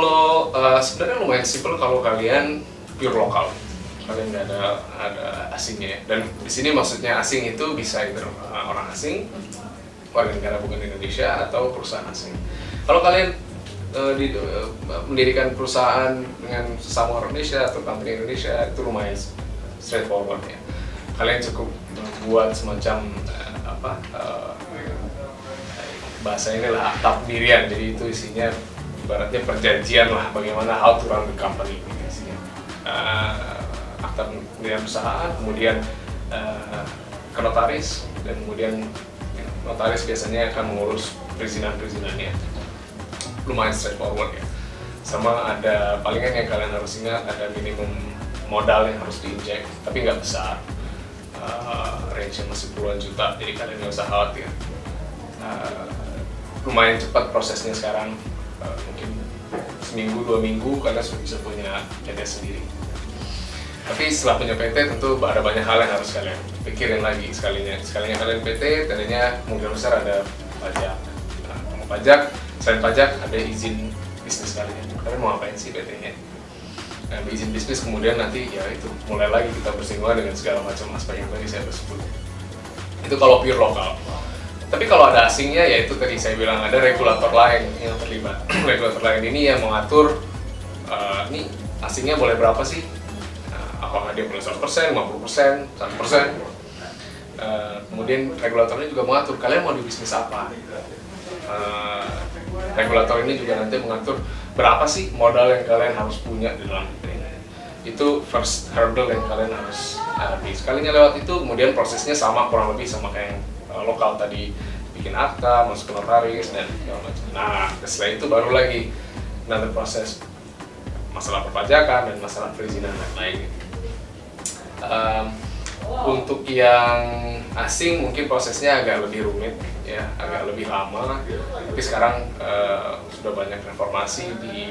Kalau sebenarnya lumayan simple kalau kalian pure lokal, kalian nggak ada asingnya ya. Dan di sini maksudnya asing itu bisa itu orang asing, warga negara bukan Indonesia atau perusahaan asing. Kalau kalian mendirikan perusahaan dengan sesama orang Indonesia atau company Indonesia itu lumayan straightforward ya. Kalian cukup membuat semacam bahasa inilah akta pendirian, jadi itu isinya ibaratnya perjanjian lah bagaimana how to run the company gitu isinya. Akta pendirian perusahaan, kemudian ke notaris, dan kemudian notaris biasanya akan mengurus perizinan-perizinannya. Lumayan straightforward ya. Sama ada palingan yang kalian harus ingat, ada minimum modal yang harus diinjek, tapi nggak besar. Range masih puluhan juta, jadi kalian nggak usah khawatir. Lumayan cepat prosesnya sekarang, mungkin seminggu 2 minggu kalian sudah bisa punya PT sendiri. Tapi setelah punya PT tentu ada banyak hal yang harus kalian pikirin lagi. Sekalinya kalian PT, tadinya kemungkinan besar ada pajak. Mau pajak, selain pajak ada izin bisnis kalian mau ngapain sih PT-nya. Izin bisnis, kemudian nanti ya itu mulai lagi kita bersinggungan dengan segala macam aspek yang tadi saya sebut. Itu kalau pure lokal. Tapi kalau ada asingnya, ya itu tadi saya bilang ada regulator lain yang terlibat. Regulator lain ini yang mengatur, ini asingnya boleh berapa sih? Apakah dia boleh 100%, 50%, 100%? Kemudian regulatornya juga mengatur, kalian mau di bisnis apa? Regulator ini juga nanti mengatur berapa sih modal yang kalian harus punya di dalam ini. Itu first hurdle yang kalian harus hadapi. Sekalinya lewat itu, kemudian prosesnya sama kurang lebih sama kayak yang lokal tadi, bikin akta, masuk ke notaris dan segala macam. Nah, setelah itu baru lagi nanti proses masalah perpajakan dan masalah perizinan dan lain-lain. Untuk yang asing mungkin prosesnya agak lebih rumit ya, agak lebih lama. Tapi sekarang sudah banyak reformasi di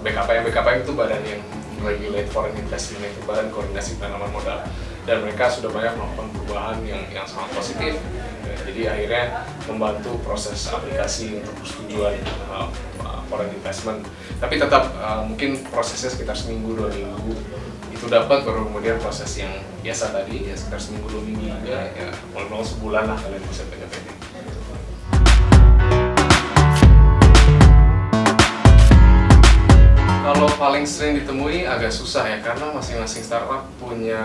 BKPM. BKPM itu badan yang regulate foreign investment, itu badan koordinasi penanaman modal, dan mereka sudah banyak melakukan perubahan yang sangat positif. Jadi akhirnya membantu proses aplikasi untuk persetujuan foreign investment. Tapi tetap mungkin prosesnya sekitar seminggu 2 minggu itu dapat, baru kemudian proses yang biasa tadi ya sekitar seminggu 2 minggu juga ya, mulai sebulan lah kalian bisa PT. Kalau paling sering ditemui agak susah ya, karena masing-masing startup punya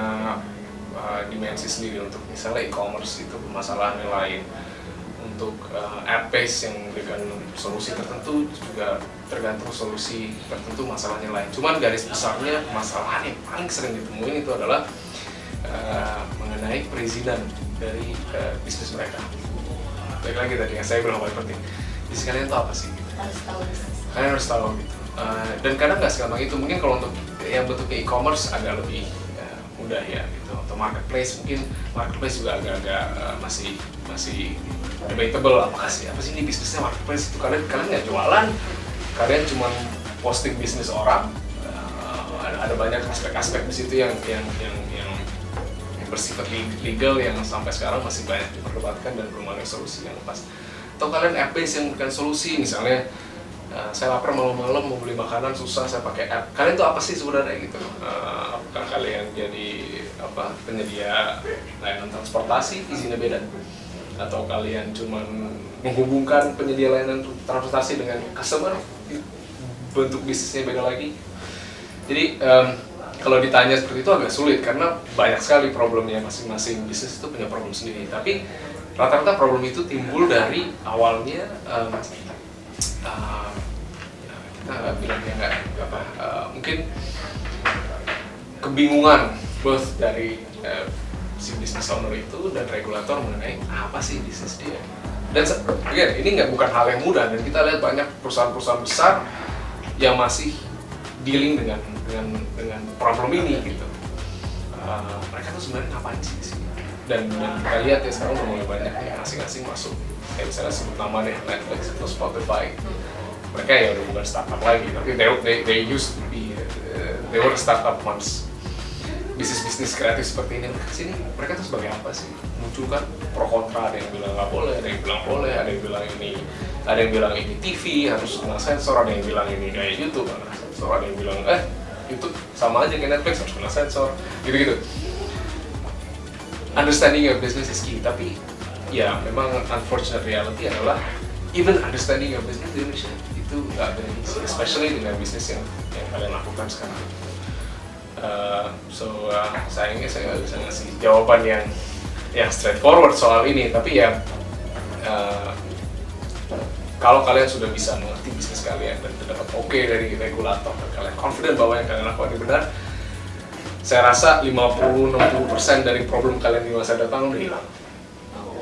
dimensi sendiri. Untuk misalnya e-commerce itu permasalahan yang lain, untuk app base yang dengan solusi tertentu juga tergantung solusi tertentu, masalahnya lain. Cuman garis besarnya permasalahan yang paling sering ditemui itu adalah mengenai perizinan dari bisnis mereka. Baik lagi tadi yang saya bilang paling penting, bisnis kalian itu apa sih? Kalian harus tahu gitu. Dan kadang nggak segampang itu. Mungkin kalau untuk yang bentuknya e-commerce agak lebih mudah ya gitu. Atau marketplace, mungkin marketplace juga agak-agak masih debatable. Apa sih ini bisnisnya marketplace itu? Kalian nggak jualan, kalian cuma posting bisnis orang. Ada banyak aspek-aspek di situ yang bersifat legal yang sampai sekarang masih banyak diperdebatkan dan belum ada solusi yang pas. Atau kalian app base yang bukan solusi, misalnya saya lapar malam-malam mau beli makanan susah, saya pakai app. Kalian tuh apa sih sebenarnya gitu? Apakah kalian jadi penyedia layanan transportasi, izinnya beda? Atau kalian cuma menghubungkan penyedia layanan transportasi dengan customer, bentuk bisnisnya beda lagi? Jadi kalau ditanya seperti itu agak sulit, karena banyak sekali problemnya. Masing-masing bisnis itu punya problem sendiri. Tapi rata-rata problem itu timbul dari awalnya kita bilangnya mungkin kebingungan both dari si business owner itu dan regulator mengenai apa sih bisnis dia. Dan again, ini bukan hal yang mudah, dan kita lihat banyak perusahaan-perusahaan besar yang masih dealing dengan problem ini gitu. Mereka tuh sebenarnya ngapain sih di sini? Dan kita lihat ya sekarang udah mulai banyak yang asing-asing masuk. Kayak misalnya sebut nama deh, Netflix atau Spotify. Mereka ya udah bukan startup lagi, tapi they used to be, they were startup once. bisnis kreatif seperti ini sini mereka tuh sebagai apa sih? Muncul kan pro kontra, ada yang bilang nggak boleh, ada yang bilang boleh, ada yang bilang ini TV harus kena sensor, ada yang bilang ini kayak YouTube kena sensor, ada yang bilang YouTube sama aja kayak Netflix harus kena sensor, gitu-gitu. Understanding your business is key, tapi ya memang unfortunate reality adalah even understanding your business di Indonesia itu nggak ada easy, especially dengan bisnis yang kalian lakukan sekarang. Sayangnya saya nggak bisa ngasih jawaban yang straightforward soal ini, tapi ya kalau kalian sudah bisa mengerti bisnis kalian dan dapat oke dari regulator dan kalian confident bahwa yang kalian lakukan ini benar, saya rasa 50-60% dari problem kalian di masa datang udah hilang.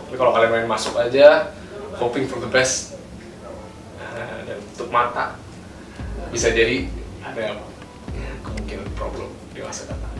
Tapi kalau kalian main masuk aja, hoping for the best, dan tutup mata, bisa jadi ada kemungkinan problem di masa datang.